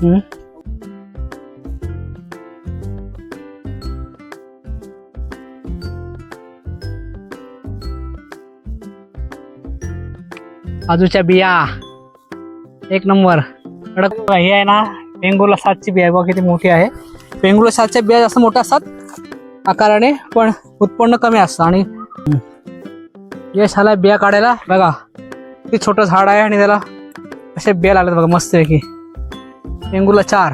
काजूच्या बिया एक नंबर कडक. हे आहे ना पेंगुर्ला 7ची बिया बघा किती मोठी आहे. पेंगुर्ला 7च्या बिया जास्त मोठ्या असतात आकाराने, पण उत्पन्न कमी असतं. आणि यश आला बिया काढायला. बघा किती छोटं झाड आहे आणि त्याला असे बिया लागले बघा मस्त आहे की. पेंगुर्ला 4.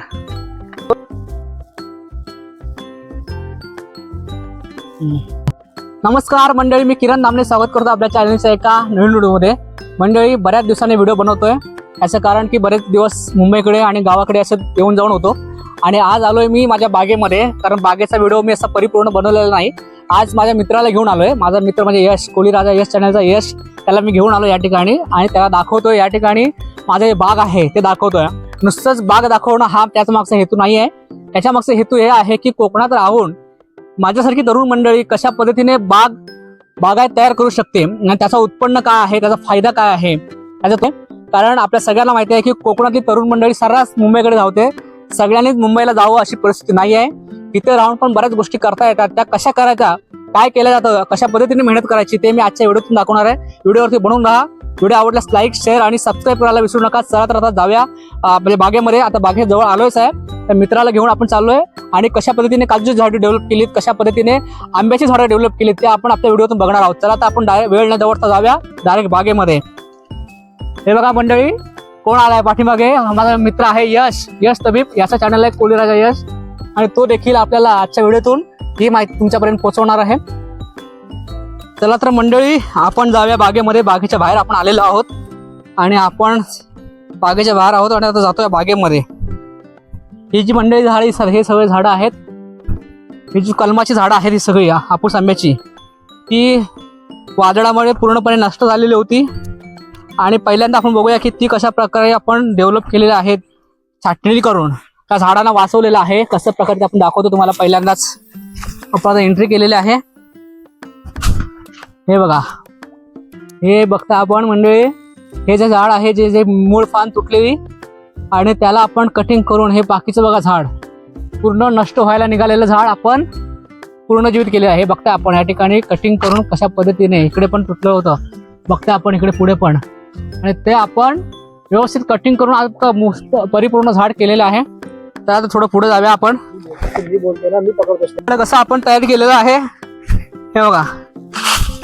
नमस्कार मंडळी, मी किरण दामले स्वागत करतो आपल्या चॅनलच्या एका नवीन व्हिडिओमध्ये. मंडळी बऱ्याच दिवसांनी व्हिडिओ बनवतोय. याचं कारण की बरेच दिवस मुंबईकडे आणि गावाकडे असं येऊन जाऊन होतो आणि आज आलोय मी माझ्या बागेमध्ये. कारण बागेचा व्हिडिओ मी असा परिपूर्ण बनवलेला नाही. आज माझ्या मित्राला घेऊन आलोय. माझा मित्र म्हणजे यश, कोळी राजा यश चॅनलचा यश. त्याला मी घेऊन आलो या ठिकाणी आणि त्याला दाखवतोय या ठिकाणी माझं जे बाग आहे ते दाखवतोय. नुसतंच बाग दाखवणं हा त्याचा मागचा हेतू नाही आहे. त्याच्या मागचा हेतू हे आहे की कोकणात राहून माझ्यासारखी तरुण मंडळी कशा पद्धतीने बागायत तयार करू शकते आणि त्याचं उत्पन्न काय आहे, त्याचा फायदा काय आहे त्याचा. कारण आपल्या सगळ्यांना माहिती आहे की कोकणातली तरुण मंडळी सर्रास मुंबईकडे धावते. सगळ्यांनीच मुंबईला जावं अशी परिस्थिती नाही आहे. तिथे राहून पण बऱ्याच गोष्टी करता येतात. त्या कशा करायच्या, काय केलं जातं, कशा पद्धतीने मेहनत करायची ते मी आजच्या व्हिडिओतून दाखवणार आहे. व्हिडिओवरती बनवून राहा. व्हिडिओ आवडल्यास लाईक, शेअर आणि सबस्क्राईब करायला विसरू नका. चला तर आता जाऊया म्हणजे बागेमध्ये. आता बागेजवळ आलोयच आहे. तर मित्राला घेऊन आपण चाललोय आणि कशा पद्धतीने काजूची झाडे डेव्हलप केलीत, कशा पद्धतीने आंब्याची झाडं डेव्हलप केलीत ते आपण आपल्या व्हिडिओतून बघणार आहोत. चला तर आपण डायरेक्ट वेळ न दवडता जाऊया डायरेक्ट बागेमध्ये. हे बघा मंडळी कोण आलाय पाठीमागे, माझा मित्र आहे यश. यश तबीब याचा चॅनल आहे कोळी राजा यश आणि तो देखील आपल्याला आजच्या व्हिडिओतून ही माहिती तुमच्यापर्यंत पोहोचवणार आहे. चला तर मंडळी आपण जाऊया बागेमध्ये. बागेच्या बाहेर आपण आलेलो आहोत आणि आपण बागेच्या बाहेर आहोत आणि आता जातोय बागेमध्ये. ही जी मंडळी झाडी हे सगळे झाडं आहेत, ही जी कलमाची झाडं आहेत ही सगळी हापूस आंब्याची, ती वादळामुळे पूर्णपणे नष्ट झालेली होती. आणि पहिल्यांदा आपण बघूया की ती कशा प्रकारे आपण डेव्हलप केलेल्या आहेत. छाटणी करून त्या झाडांना वाचवलेलं आहे. कसं प्रकारे आपण दाखवतो तुम्हाला. पहिल्यांदाच आपण एंट्री केलेली आहे. हे बघा, हे बघता आपण मंडळी, हे जे झाड आहे जे मूळ पान तुटलेली आणि त्याला आपण कटिंग करून हे बाकीचं बघा झाड पूर्ण नष्ट व्हायला निघालेलं झाड आपण पूर्णजीवित केलेलं आहे. हे बघता आपण या ठिकाणी कटिंग करून कशा पद्धतीने इकडे पण तुटलं होतं बघता आपण, इकडे पुढे पण, आणि ते आपण व्यवस्थित कटिंग करून आज परिपूर्ण झाड केलेलं आहे. तर आता थोडं पुढे जाऊया आपण. कसं आपण तयार केलेलं आहे हे बघा.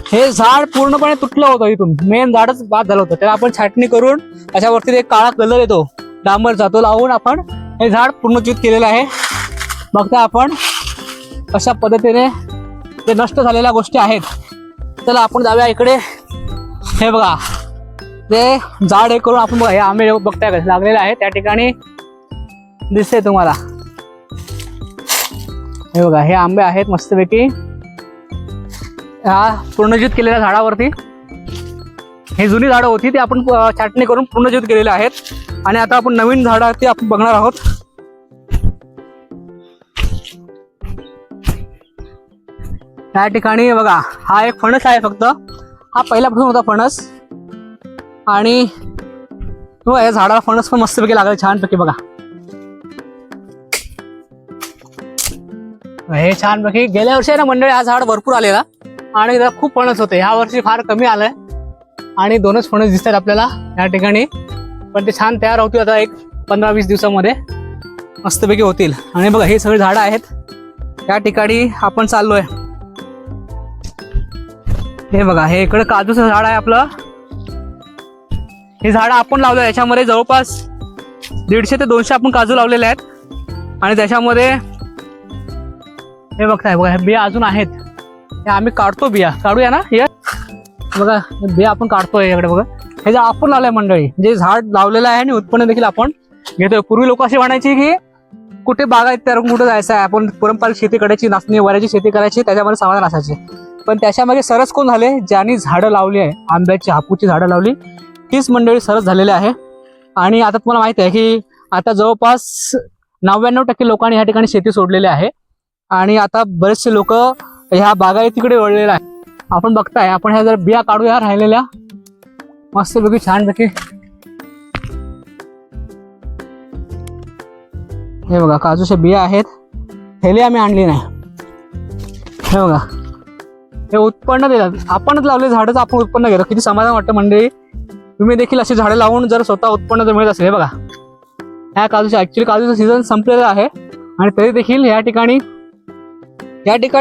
हे झाड पूर्णपणे तुटलं होतं, इथून मेन झाडच बाद झालं होतं. त्याला आपण छाटणी करून त्याच्यावरती एक काळा कलर येतो डांबरचा, तो लावून आपण हे झाड पूर्णजीवित केलेलं आहे. बघता आपण कशा पद्धतीने ते नष्ट झालेल्या गोष्टी आहेत. चला आपण जाऊया इकडे. हे बघा ते झाड हे करून आपण बघा, हे आंबे बघताय कसे लागलेले आहेत त्या ठिकाणी दिसते तुम्हाला. हे बघा हे आंबे आहेत मस्तपैकी ह्या पूर्णजीवित केलेल्या झाडावरती. ही जुनी झाडं होती ती आपण छाटणी करून पूर्णजीवित केलेली आहेत आणि आता आपण नवीन झाडं ते आपण बघणार आहोत. या ठिकाणी बघा हा एक फणस आहे. फक्त हा पहिल्यापासून होता फणस आणि या झाडाला फणस पण मस्तपैकी लागले छानपैकी. बघा हे छानपैकी गेल्या वर्षी ना मंडळी हा झाड भरपूर आलेला आणि त्याला खूप फणस होते. ह्या वर्षी फार कमी आलंय आणि 2च फणस दिसतात आपल्याला या ठिकाणी. पण ते छान तयार होतील आता एक 15-20 दिवसामध्ये मस्तपैकी होतील. आणि बघा हे सगळे झाडं आहेत या ठिकाणी आपण चाललोय. हे बघा हे इकडे काजूचं झाड आहे आपलं. हे झाड आपण लावलं, याच्यामध्ये जवळपास 150 ते 200 आपण काजू लावलेले आहेत आणि त्याच्यामध्ये हे बघताय बघा हे बिया अजून आहेत. हे आम्ही काढतो बिया, काढूया ना हे बघा बिया आपण काढतोय याकडे. बघा हे जे आपण लावलंय मंडळी, जे झाड लावलेलं आहे आणि उत्पन्न देखील आपण घेतोय. पूर्वी लोक असे म्हणायचे की कुठे बागायत तयार कुठे जायचं आहे, आपण पारंपरिक शेती करायची, नाचणी वऱ्याची शेती करायची, त्याच्यामध्ये समाधान असायचे. पण त्याच्यामागे सरस कोण झाले, ज्यांनी झाडं लावली आहे, आंब्याची हापूची झाडं लावली, तीच मंडळी सरस झालेले आहे. आणि आता तुम्हाला माहिती आहे की आता जवळपास 99% लोकांनी या ठिकाणी शेती सोडलेली आहे आणि आता बरेचसे लोक ह्या बागायतीकडे वळलेले आहे. आपण बघताय आपण ह्या जर बिया काढूया राहिलेल्या मस्तपैकी छानपैकी. हे बघा काजूच्या बिया आहेत, थैली आम्ही आणली नाही. हे बघा हे उत्पन्न देतात, आपणच लावले झाडच आपण उत्पन्न घेतो. किती समाधान वाटतं मंडळी. तुम्ही देखील अशी झाडे लावून जर स्वतः उत्पन्न जर मिळत असेल. हे बघा ह्या काजूच्या ऍक्च्युली काजूचं सीझन संपलेलं आहे आणि तरी देखील या ठिकाणी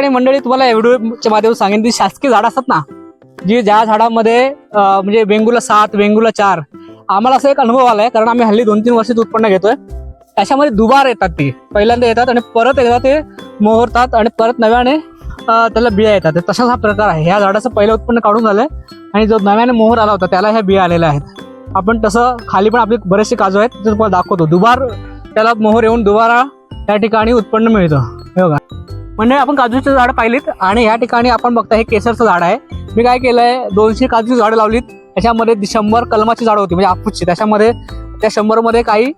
मंडळी तुम्हाला व्हिडिओच्या माध्यमातून सांगेन की शासकीय झाडं असतात ना, जी ज्या झाडामध्ये म्हणजे वेंगुला 7 वेंगुला 4, आम्हाला असा एक अनुभव आलाय कारण आम्ही हल्ली 2-3 वर्षात उत्पन्न घेतोय. त्याच्यामध्ये दुबार येतात, ते पहिल्यांदा येतात आणि परत एकदा ते मोहरतात आणि परत नव्याने त्याला बिया येतात. तसाच हा प्रकार आहे. ह्या झाडाचं पहिलं उत्पन्न काढून झालंय आणि जो नव्याने मोहर आला होता त्याला ह्या बिया आलेल्या आहेत. आपण तसं खाली पण आपले बरेचसे काजू आहेत ते तुम्हाला दाखवतो. दुबार त्याला मोहर येऊन दुबारा त्या ठिकाणी उत्पन्न मिळतं. हे बघा म्हणजे आपण काजूचे झाड पाहिलीत आणि ह्या ठिकाणी आपण बघता हे केसरचं झाड आहे. मी काय केलंय 200 काजूची झाडं लावलीत. त्याच्यामध्ये 100 कलमाची झाडं होती म्हणजे हापूसची. त्याच्यामध्ये त्या 100 मध्ये काही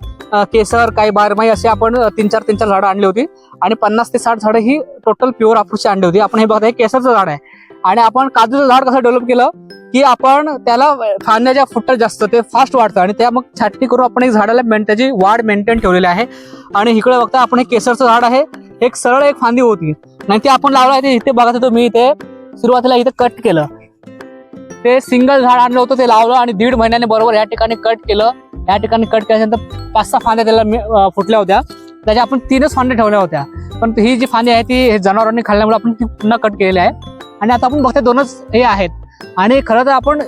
केसर काही बारमाही असे आपण 3-4 झाडं आणली होती आणि 50 ते 60 झाडं ही टोटल प्युअर हापूसची आणली होती. आपण हे बघता हे केसरचं झाड आहे. आणि आपण काजूचं झाड कसं डेव्हलप केलं की आपण त्याला फांद्याच्या फुटत जास्त ते फास्ट वाढतं आणि त्या मग छाटणी करून आपण एक झाडाला त्याची वाढ मेंटेन ठेवलेली आहे. आणि इकडे बघता आपण एक केसरचं झाड आहे, एक सरळ एक फांदी होती नाही ते आपण लावलं आहे. ते इथे बघा तो मी इथे सुरुवातीला इथे कट केलं, ते सिंगल झाड आणलं होतं ते लावलं आणि 1.5 महिन्याने बरोबर या ठिकाणी कट केलं. या ठिकाणी कट केल्यानंतर 5-6 फांद्या त्याला फुटल्या होत्या. त्याच्या आपण 3च फांद्या ठेवल्या होत्या, पण ही जी फांदी आहे ती जनावरांनी खाल्ल्यामुळे आपण ती पुन्हा कट केलेली आहे. आणि आता आपण बघतोय 2च हे आहेत. आणि खरं तर आपण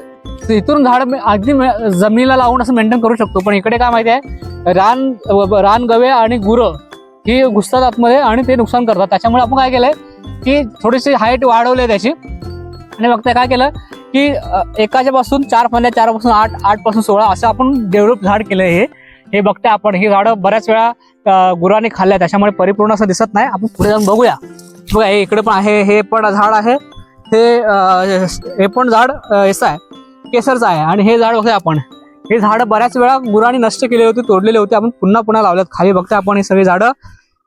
इथून झाड अगदी जमिनीला लावून असं मेंटेन करू शकतो, पण इकडे काय माहिती आहे रानगवे आणि गुरं ही घुसतात आतमध्ये आणि ते नुकसान करतात. त्याच्यामुळे आपण काय केलंय की थोडीशी हाईट वाढवली त्याची आणि बघताय काय केलं की एकाच्या पासून 4 फांद्या, 4 पासून 8, 8 पासून 16 असं आपण डेव्हलप झाड केलंय. हे बघताय आपण ही झाडं बऱ्याच वेळा गुरांनी खाल्ल्या त्याच्यामुळे परिपूर्ण असं दिसत नाही. आपण पुढे जाऊन बघूया. बघा हे इकडे पण आहे, हे पण झाड आहे, हे पण झाड याचं आहे केसरचं आहे. आणि हे झाड बघूया आपण, हे झाडं बऱ्याच वेळा गुरांनी नष्ट केले होते, तोडलेले होते, आपण पुन्हा लावल्यात. खाली बघताय आपण ही सगळी झाडं,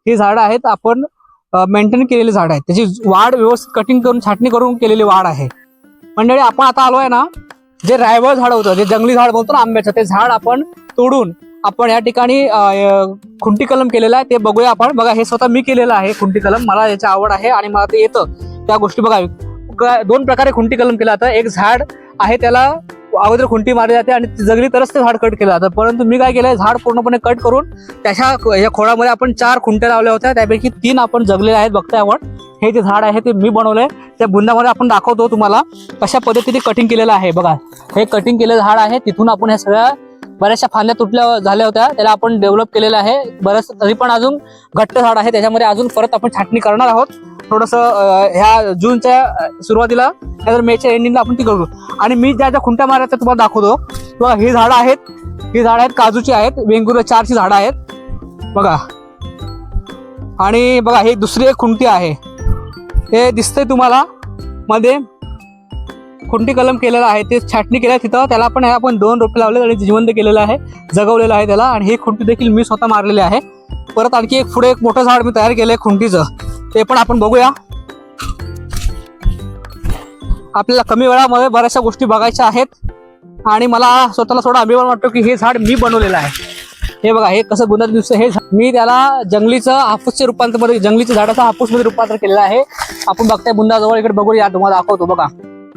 ही झाडं आहेत आपण मेंटेन केलेली झाडं आहेत. त्याची वाढ व्यवस्थित कटिंग करून छाटणी करून केलेली वाढ आहे. मंडळी आपण आता आलो आहे ना, जे रायवळ झाड होतं, जे जंगली झाड बोलतो ना आंब्याचं, ते झाड आपण तोडून आपण या ठिकाणी खुंटी कलम केलेला आहे. ते बघूया आपण. बघा हे स्वतः मी केलेलं आहे खुंटी कलम, मला याची आवड आहे आणि मला ते येतं त्या गोष्टी. बघा 2 प्रकारे खुंटी कलम केला जातं. एक झाड आहे त्याला अगोदर खुंटी मारली जाते आणि जगली तरच ते झाड कट केलं जातं. परंतु मी काय केलंय झाड पूर्णपणे कट करून त्याच्या या खोडामध्ये आपण 4 खुंट्या लावल्या होत्या, त्यापैकी 3 आपण जगलेले आहेत. बघताय आपण हे जे झाड आहे ते मी बनवलंय. त्या बुंदामध्ये आपण दाखवतो तुम्हाला कशा पद्धतीने कटिंग केलेलं आहे. बघा हे कटिंग केलेलं झाड आहे. तिथून आपण ह्या सगळ्या बऱ्याचशा फांद्या तुटल्या झाल्या होत्या, त्याला आपण डेव्हलप केलेलं आहे. बरंच तरी पण अजून घट्ट झाड आहे, त्याच्यामध्ये अजून परत आपण छाटणी करणार आहोत. थोडंसं ह्या जूनच्या सुरुवातीला नाहीतर मेच्या एंडिंगला आपण ती करू. आणि मी ज्या खुंट्या मारायच्या तुम्हाला दाखवतो. बघा ही झाडं आहेत काजूची आहेत, वेंगुर्ला 4ची झाडं आहेत बघा. आणि बघा ही दुसरी एक खुंटी आहे, हे दिसतंय तुम्हाला मध्ये खुंटी कलम केलेला आहे, ते छाटणी केल्या तिथं. त्याला आपण 2 रोपे लावले आणि जिवंत केलेलं आहे, जगवलेलं आहे त्याला. आणि ही खुंटी देखील मी स्वतः मारलेली आहे. परत आणखी पुढे एक मोठं झाड मी तयार केलंय खुंटीचं, ते पण आपण बघूया. आपल्याला कमी वेळामध्ये बऱ्याचशा गोष्टी बघायच्या आहेत आणि मला स्वतःला थोडा अभिमान वाटतो की हे झाड मी बनवलेलं आहे. हे बघा हे कसं गुंडात दिसतं. हे मी त्याला जंगलीचं हापूसच्या रूपांतरमध्ये, जंगलीच्या झाडाचा हापूसमध्ये रूपांतर केलेलं आहे. आपण बघताय बुंदाजवळ, इकडे बघूया तुम्हाला दाखवतो. बघा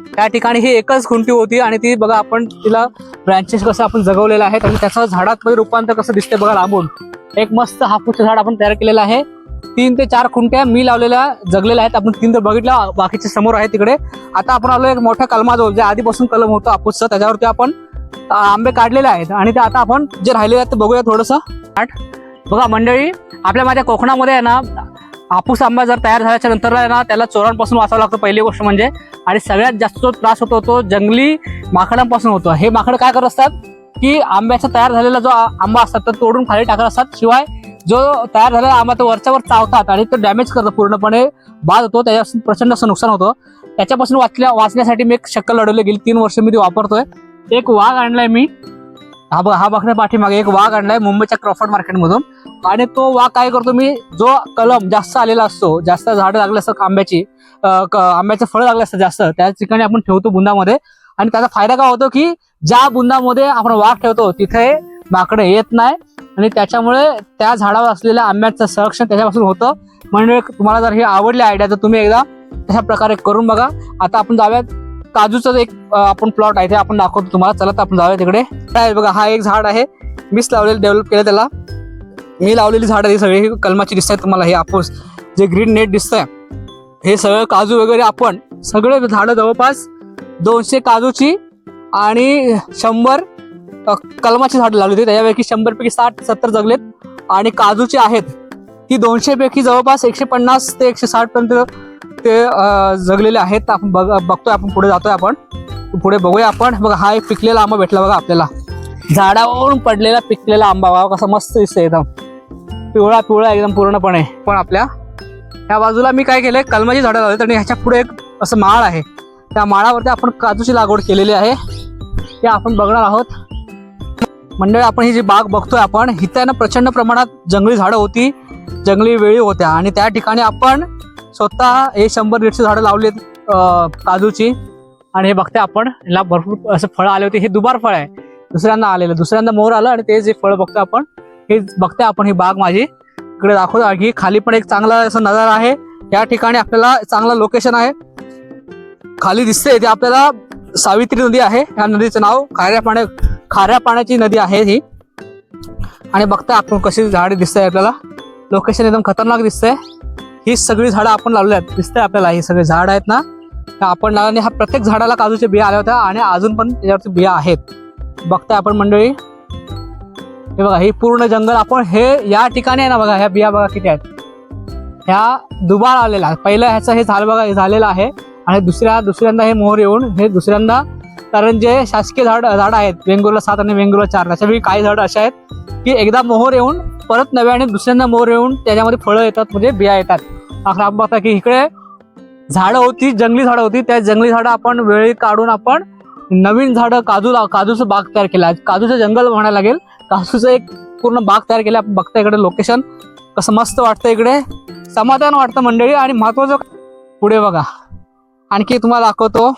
त्या ठिकाणी ही एकच खुंटी होती आणि ती बघा आपण तिला ब्रँचेस कसं आपण जगवलेलं आहे आणि त्याचं झाडात रूपांतर कसं दिसतंय बघा लांबून. एक मस्त हापूसचं झाड आपण तयार केलेलं आहे. 3 ते 4 खुंट्या मी लावलेल्या जगलेल्या आहेत. आपण 3 तर बघितल्या, बाकीचे समोर आहे तिकडे. आता आपण आलो एक मोठ्या कलमाजवळ, जे आधीपासून कलम होतं हापूसचं, त्याच्यावरती आपण आंबे काढलेले आहेत आणि ते आता आपण जे राहिलेले आहेत ते बघूया थोडंसं. बघा मंडळी, आपल्या माझ्या कोकणामध्ये आहे ना, हापूस आंबा जर तयार झाल्याच्या नंतर आहे ना, त्याला चोरांपासून वाचावं लागतं पहिली गोष्ट म्हणजे. आणि सगळ्यात जास्त जो त्रास होतो तो जंगली माकडांपासून होतो. हे माकड काय करत असतात की आंब्याचा तयार झालेला जो आंबा असतात तो तोडून खाली टाकत असतात. शिवाय जो तयार झालेला आंबा तो वरच्यावर चावतात आणि तो डॅमेज करतो, पूर्णपणे बाद होतो, त्याच्यापासून प्रचंड असं नुकसान होतं. त्याच्यापासून वाचण्यासाठी मी एक शक्कल लढवली, गेली 3 वर्ष मी ती वापरतोय. एक वाघ आणलाय मी, हा बघण्या पाठीमागे एक वाघ आणलाय मुंबईच्या क्रॉफर्ड मार्केटमधून. आणि तो वाघ काय करतो, मी जो कलम जास्त आलेला असतो, जास्त झाडं लागले असतात आंब्याची, आंब्याचे फळं लागले असतात जास्त, त्या ठिकाणी आपण ठेवतो बुंदामध्ये. आणि त्याचा फायदा काय होतो की ज्या बुंदामध्ये आपण वाघ ठेवतो तिथे माकडे येत नाही आणि त्याच्यामुळे त्या झाडावर असलेल्या आंब्याचं संरक्षण त्याच्यापासून होतं. म्हणजे तुम्हाला जर हे आवडली आयडिया तर तुम्ही एकदा तशा प्रकारे करून बघा. आता आपण जाऊयात काजूचं एक आपण प्लॉट आहे ते आपण दाखवतो तुम्हाला. चला तर आपण जाऊया तिकडे. काय बघा, हा एक झाड आहे, मीच लावलेलं, डेव्हलप केलं त्याला. मी लावलेली झाड आहे सगळी कलमाची दिसत आहेत तुम्हाला. हे आपोस जे ग्रीन नेट दिसतंय हे सगळं काजू वगैरे. आपण सगळे झाडं जवळपास 200 काजूची आणि 100 कलमाची झाडं लावली होती. त्याच्यापैकी 100 पैकी 60-70 जगलेत आणि काजूची आहेत ती 200 पैकी जवळपास 150 ते 160 पर्यंत ते जगलेले आहेत. आपण बघतोय, आपण पुढे जातोय, आपण पुढे बघूया आपण. बघा, हा एक पिकलेला आंबा भेटला बघा आपल्याला, झाडावरून पडलेला पिकलेला आंबा. बघा कसा मस्त दिसतोय, एकदम पिवळा पिवळा एकदम पूर्णपणे. पण आपल्या ह्या बाजूला मी काय केलंय, कलमाची झाडं लावली आणि ह्याच्या पुढे एक असं माळ आहे, त्या माळावरती आपण काजूची लागवड केलेली आहे, ते आपण बघणार आहोत. मंडळी, आपण ही जी बाग बघतोय आपण, इथं ना प्रचंड प्रमाणात जंगली झाडं होती, जंगली वेळी होत्या आणि त्या ठिकाणी आपण स्वतः हे 100-150 झाडं लावलीत काजूची. आणि हे बघते आपण, याला भरपूर असं फळं आले होते. हे दुबार फळ आहे, दुसऱ्यांदा आलेलं, दुसऱ्यांदा मोहर आलं आणि ते जे फळ बघतोय आपण, हे बघते आपण. ही बाग माझी इकडे दाखवतो. आणि खाली पण एक चांगला असं नजारा आहे. या ठिकाणी आपल्याला चांगलं लोकेशन आहे. खाली दिसते ते आपल्याला सावित्री नदी आहे. या नदीचं नाव खाऱ्या पाण्याची नदी आहे ही. आणि बघता आपण कशी झाडे दिसतंय आपल्याला. लोकेशन एकदम खतरनाक दिसतंय. ही सगळी झाडं आपण लावली आहेत, दिसतंय आपल्याला. ही सगळी झाड आहेत ना, आपण लावले. हा प्रत्येक झाडाला काजूच्या बिया आल्या होत्या आणि अजून पण त्याच्यावरती बिया आहेत. बघताय आपण मंडळी. हे बघा, हे पूर्ण जंगल आपण हे या ठिकाणी आहे ना. बघा ह्या बिया बघा किती आहेत. ह्या दुबार आलेला, पहिलं ह्याचं हे झाड बघा, हे झालेलं आहे. आणि दुसऱ्यांदा हे मोहर येऊन हे दुसऱ्यांदा, कारण जे शासकीय झाड आहेत वेंगुर्ला 7 आणि वेंगुर्ला 4, त्याच्यापैकी काही झाडं अशा आहेत की एकदा मोहर येऊन परत नव्याने दुसऱ्यांदा मोहर येऊन त्याच्यामध्ये फळं येतात, म्हणजे बिया येतात. आपण बघता की इकडे झाडं होती, जंगली झाडं होती, त्या जंगली झाडं आपण वेळी काढून आपण नवीन झाडं काजूचं बाग तयार केला. काजूचं जंगल म्हणायला लागेल, काजूचं एक पूर्ण बाग तयार केला. आपण बघता इकडे लोकेशन कसं मस्त वाटतं, इकडे समाधान वाटतं मंडळी. आणि महत्वाचं पुढे बघा, आणखी तुम्हाला दाखवतो.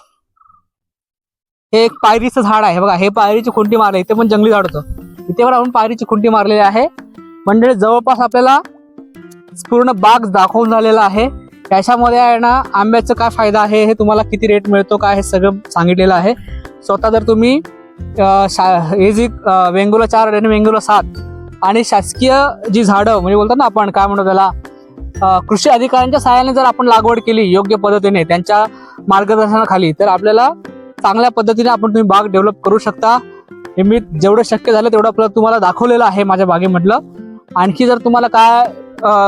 हे एक पायरीचं झाड आहे बघा, हे पायरीची खुंटी मारली. इथे पण जंगली झाड होतं, इथे पण आपण पायरीची खुंटी मारलेली आहे. मंडळी, जवळपास आपल्याला पूर्ण बाग दाखवून झालेला आहे. त्याच्यामध्ये आहे ना आंब्याचा काय फायदा आहे, हे तुम्हाला किती रेट मिळतो काय, हे सगळं सांगितलेलं आहे. स्वतः जर तुम्ही हे जी वेंगुर्ला 4 आणि वेंगुर्ला 7 आणि शासकीय जी झाडं म्हणजे बोलतात ना आपण, काय म्हणतो त्याला, कृषी अधिकाऱ्यांच्या सहाय्याने जर आपण लागवड केली योग्य पद्धतीने त्यांच्या मार्गदर्शनाखाली, तर आपल्याला चांगल्या पद्धतीने आपण तुम्ही बाग डेव्हलप करू शकता. हे मी जेवढं शक्य झालं तेवढं आपल्याला तुम्हाला दाखवलेलं आहे माझ्या बागेमधलं. आणखी जर तुम्हाला काय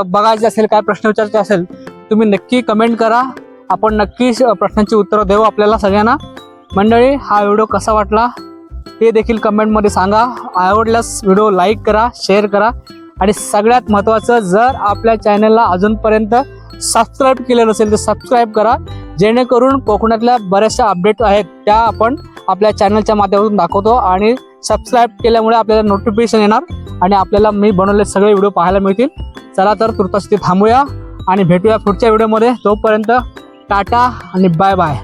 बघायचं असेल, काय प्रश्न विचारायचे असेल, तुम्ही नक्की कमेंट करा. आपण नक्कीच प्रश्नांची उत्तरं देऊ आपल्याला सगळ्यांना. मंडळी, हा व्हिडिओ कसा वाटला ते देखील कमेंटमध्ये सांगा. आवडल्यास व्हिडिओ लाईक करा, शेअर करा. आणि सगळ्यात महत्त्वाचं, जर आपल्या चॅनलला अजूनपर्यंत सबस्क्राईब केलं नसेल तर सबस्क्राईब करा, जेणेकरून कोकणातल्या बऱ्याचशा अपडेट आहेत त्या आपण आपल्या चॅनलच्या माध्यमातून दाखवतो. आणि सबस्क्राईब केल्यामुळे आपल्याला नोटिफिकेशन येणार आणि आपल्याला मी बनवलेले सगळे व्हिडिओ पाहायला मिळतील. चला तर तुर्तास इथे थांबूया आणि भेटूया पुढच्या व्हिडिओमध्ये. तोपर्यंत टाटा आणि बाय बाय.